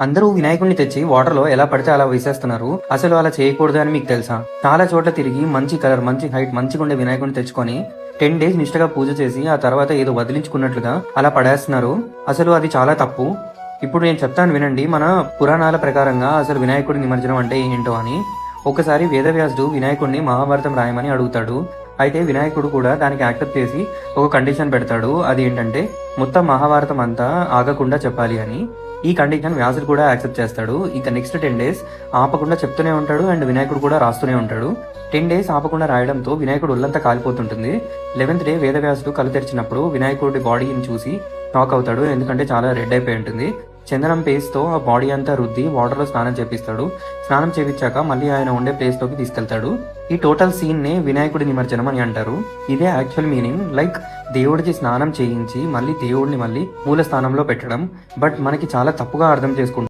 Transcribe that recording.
అందరూ వినాయకుడిని తెచ్చి వాటర్‌లో ఎలా పడితే అలా వేసేస్తున్నారు. అసలు అలా చేయకూడదు అని మీకు తెలుసా? చాలా చోట్ల తిరిగి మంచి కలర్, మంచి హైట్, మంచిగుండే వినాయకుడిని తెచ్చుకొని 10 డేస్ నిష్టగా పూజ చేసి ఆ తర్వాత ఏదో వదిలించుకున్నట్లుగా అలా పడేస్తున్నారు. అసలు అది చాలా తప్పు. ఇప్పుడు నేను చెప్తాను వినండి. మన పురాణాల ప్రకారంగా అసలు వినాయకుడి నిమజ్జనం అంటే ఏంటో అని. ఒకసారి వేదవ్యాసుడు వినాయకుడిని మహాభారతం రాయమని అడుగుతాడు. అయితే వినాయకుడు కూడా దానికి యాక్సెప్ట్ చేసి ఒక కండిషన్ పెడతాడు. అది ఏంటంటే మొత్తం మహాభారతం అంతా ఆగకుండా చెప్పాలి అని. ఈ కండిషన్ వ్యాసుడు కూడా యాక్సెప్ట్ చేస్తాడు. ఇక నెక్స్ట్ 10 డేస్ ఆపకుండా చెప్తూనే ఉంటాడు అండ్ వినాయకుడు కూడా రాస్తూనే ఉంటాడు. 10 డేస్ ఆపకుండా రాయడంతో వినాయకుడు ఒళ్ళంతా కాలిపోతుంటుంది. 11th డే వేదవ్యాసుడు కళ్ళు తెరిచినప్పుడు వినాయకుడి బాడీని చూసి షాక్ అవుతాడు. ఎందుకంటే చాలా రెడ్ అయిపోయి ఉంటుంది. చందనం పేస్ట్తో ఆ బాడీ అంతా రుద్ది వాటర్లో స్నానం చేపిస్తాడు. స్నానం చేపించాక మళ్ళీ ఆయన ఉండే ప్లేస్లోకి తీసుకెళ్తాడు. ఈ టోటల్ సీన్నే వినాయకుడి నిమజ్జనం అని అంటారు. ఇదే యాక్చువల్ మీనింగ్. లైక్ దేవుడికి స్నానం చేయించి మళ్ళీ దేవుడిని మళ్ళీ మూల స్థానంలో పెట్టడం. బట్ మనకి చాలా తప్పుగా అర్థం చేసుకుంటాం.